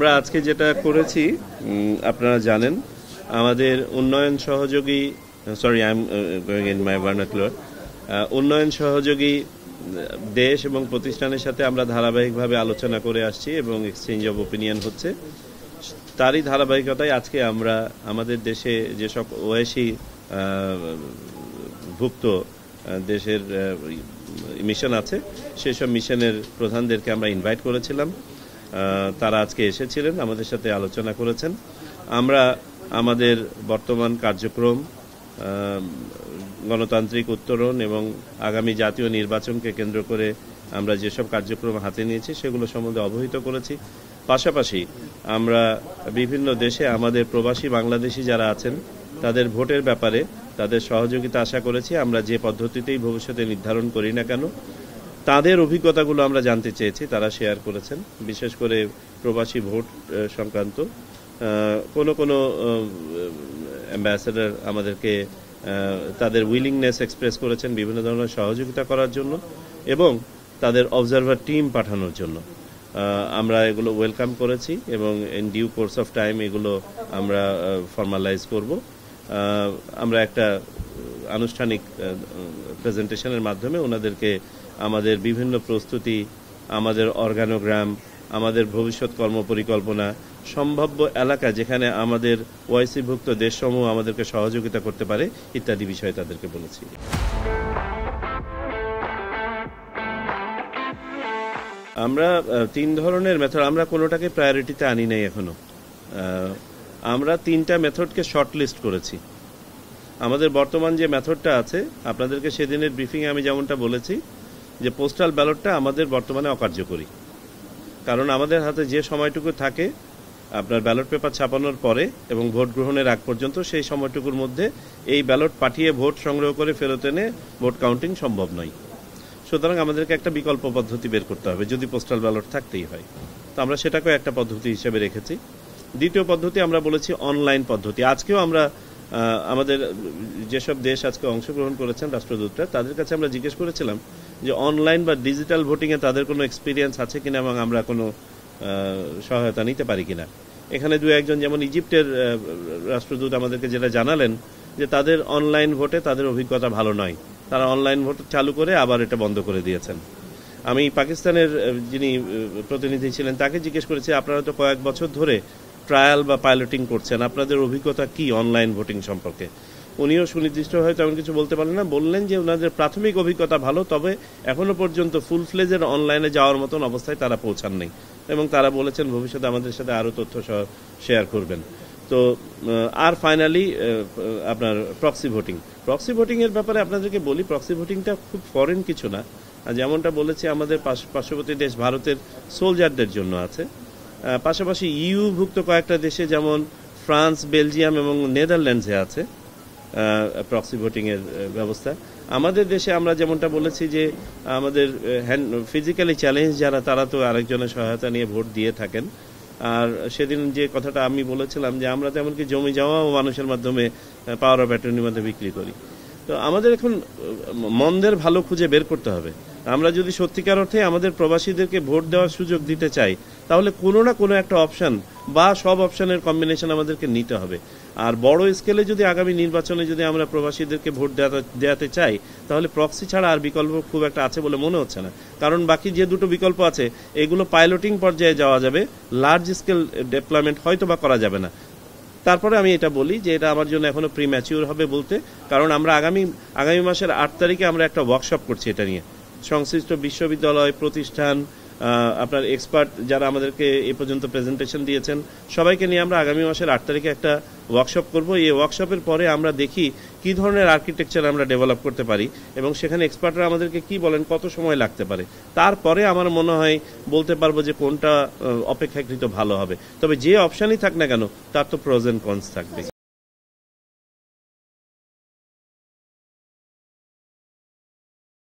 আমরা আজকে যেটা করেছি আপনারা জানেন আমাদের উন্নয়ন সহযোগী I am going in my vernacular উন্নয়ন সহযোগী দেশ এবং প্রতিষ্ঠানের সাথে আমরা ধারাবাহিকভাবে আলোচনা করে আসছি এবং এক্সচেঞ্জ অফ ওপিনিয়ন হচ্ছে। তারই ধারাবাহিকতায় আজকে আমরা আমাদের দেশে যেসব ওএসি ভুক্ত দেশের মিশন আছে সেসব মিশনের প্রধানদেরকে আমরা ইনভাইট করেছিলাম। তারা আজকে এসেছিলেন, আমাদের সাথে আলোচনা করেছেন। আমরা আমাদের বর্তমান কার্যক্রম, গণতান্ত্রিক উত্তরণ এবং আগামী জাতীয় নির্বাচনকে কেন্দ্র করে আমরা যেসব কার্যক্রম হাতে নিয়েছি সেগুলো সম্বন্ধে অবহিত করেছি। পাশাপাশি আমরা বিভিন্ন দেশে আমাদের প্রবাসী বাংলাদেশি যারা আছেন তাদের ভোটের ব্যাপারে তাদের সহযোগিতা আশা করেছি। আমরা যে পদ্ধতিতেই ভবিষ্যতে নির্ধারণ করি না কেন তাদের অভিজ্ঞতাগুলো আমরা জানতে চেয়েছি, তারা শেয়ার করেছেন। বিশেষ করে প্রবাসী ভোট সংক্রান্ত কোনো অ্যাম্বাসেডর আমাদেরকে তাদের উইলিংনেস এক্সপ্রেস করেছেন বিভিন্ন ধরনের সহযোগিতা করার জন্য এবং তাদের অবজারভার টিম পাঠানোর জন্য। আমরা এগুলো ওয়েলকাম করেছি এবং in due course of time এগুলো আমরা ফর্মালাইজ করব। আমরা একটা আনুষ্ঠানিক প্রেজেন্টেশনের মাধ্যমে ওনাদেরকে আমাদের বিভিন্ন প্রস্তুতি, আমাদের অর্গানোগ্রাম, আমাদের ভবিষ্যৎ কর্মপরিকল্পনা, সম্ভাব্য এলাকা যেখানে আমাদের ওআইসিভুক্ত দেশসমূহ আমাদেরকে সহযোগিতা করতে পারে ইত্যাদি বিষয়ে তাদেরকে বলেছি। আমরা তিন ধরনের মেথড, আমরা কোনোটাকে প্রায়োরিটিতে আনি নাই এখনো। আমরা তিনটা মেথডকে শর্টলিস্ট করেছি। আমাদের বর্তমান যে মেথডটা আছে, আপনাদেরকে সেদিনের ব্রিফিংয়ে আমি যেমনটা বলেছি যে পোস্টাল ব্যালটটা আমাদের বর্তমানে অকার্যকরী। কারণ আমাদের হাতে যে সময়টুকু থাকে আপনার ব্যালট পেপার ছাপানোর পরে এবং ভোট গ্রহণের আগ পর্যন্ত, সেই সময়টুকুর মধ্যে এই ব্যালট পাঠিয়ে ভোট সংগ্রহ করে ফেরত এনে ভোট কাউন্টিং সম্ভব নয়। সুতরাং আমাদেরকে একটা বিকল্প পদ্ধতি বের করতে হবে যদি পোস্টাল ব্যালট থাকতেই হয়। তো আমরা সেটাকেও একটা পদ্ধতি হিসেবে রেখেছি। দ্বিতীয় পদ্ধতি আমরা বলেছি অনলাইন পদ্ধতি। আজকেও আমরা আমাদের যেসব দেশ আজকে অংশগ্রহণ করেছেন রাষ্ট্রদূতরা, তাদের কাছে আমরা জিজ্ঞেস করেছিলাম যে অনলাইন বা ডিজিটাল ভোটিংয়ে তাদের কোনো এক্সপিরিয়েন্স আছে কিনা এবং আমরা কোনো সহায়তা নিতে পারি কিনা। এখানে দু একজন, যেমন ইজিপ্টের রাষ্ট্রদূত আমাদেরকে যেটা জানালেন যে তাদের অনলাইন ভোটে তাদের অভিজ্ঞতা ভালো নয়, তারা অনলাইন ভোট চালু করে আবার এটা বন্ধ করে দিয়েছেন। আমি পাকিস্তানের যিনি প্রতিনিধি ছিলেন তাকে জিজ্ঞেস করেছি, আপনারা তো কয়েক বছর ধরে ট্রায়াল বা পাইলটিং করছেন, আপনাদের অভিজ্ঞতা কি অনলাইন ভোটিং সম্পর্কে? উনিও সুনির্দিষ্ট হয়তো এমন কিছু বলতে পারলেন না, বললেন যে ওনাদের প্রাথমিক অভিজ্ঞতা ভালো, তবে এখনো পর্যন্ত ফুল ফ্লেজের অনলাইনে যাওয়ার মতন অবস্থায় তারা পৌঁছান নেই এবং তারা বলেছেন ভবিষ্যতে আমাদের সাথে আরও তথ্য শেয়ার করবেন। তো আর ফাইনালি আপনার প্রক্সি ভোটিংয়ের ব্যাপারে আপনাদেরকে বলি, প্রক্সি ভোটিংটা খুব ফরেন কিছু না। যেমনটা বলেছি আমাদের পার্শ্ববর্তী দেশ ভারতের সোলজারদের জন্য আছে, পাশাপাশি ইউভুক্ত কয়েকটা দেশে যেমন ফ্রান্স, বেলজিয়াম এবং নেদারল্যান্ডসে আছে প্রক্সি ভোটিংয়ের ব্যবস্থা। আমাদের দেশে আমরা যেমনটা বলেছি যে আমাদের ফিজিক্যালি চ্যালেঞ্জ যারা, তারা তো আরেকজনের সহায়তা নিয়ে ভোট দিয়ে থাকেন। আর সেদিন যে কথাটা আমি বলেছিলাম যে আমরা তো এমনকি জমি জমাও মানুষের মাধ্যমে পাওয়ার অফ অ্যাটর্নির মধ্যে বিক্রি করি। তো আমাদের এখন মন্দের ভালো খুঁজে বের করতে হবে। আমরা যদি সত্যিকার অর্থে আমাদের প্রবাসীদেরকে ভোট দেওয়ার সুযোগ দিতে চাই তাহলে কোনো না কোনো একটা অপশন বা সব অপশনের কম্বিনেশন আমাদেরকে নিতে হবে। আর বড় স্কেলে যদি আগামী নির্বাচনে যদি আমরা প্রবাসীদেরকে ভোট দেওয়াতে চাই তাহলে প্রক্সি ছাড়া আর বিকল্প খুব একটা আছে বলে মনে হচ্ছে না। কারণ বাকি যে দুটো বিকল্প আছে এগুলো পাইলটিং পর্যায়ে যাওয়া যাবে, লার্জ স্কেল ডেপ্লয়মেন্ট হয়তো বা করা যাবে না। তারপরে আমি এটা বলি যে এটা আমার জন্য এখনো প্রিম্যাচিউর হবে বলতে, কারণ আমরা আগামী মাসের 8 তারিখে আমরা একটা ওয়ার্কশপ করছি এটা নিয়ে। সংশ্লিষ্ট বিশ্ববিদ্যালয়, প্রতিষ্ঠান, আপনার এক্সপার্ট যারা আমাদেরকে এ পর্যন্ত প্রেজেন্টেশন দিয়েছেন সবাইকে নিয়ে আমরা আগামী মাসের 8 তারিখে একটা ওয়ার্কশপ করব। এই ওয়ার্কশপের পরে আমরা দেখি কি ধরনের আর্কিটেকচার আমরা ডেভেলপ করতে পারি এবং সেখানে এক্সপার্টরা আমাদেরকে কি বলেন, কত সময় লাগতে পারে। তারপরে আমার মনে হয় বলতে পারবো যে কোনটা অপেক্ষাকৃত ভালো হবে। তবে যে অপশানই থাক না কেন তার তো প্রোজ এন্ড কনস থাকবে।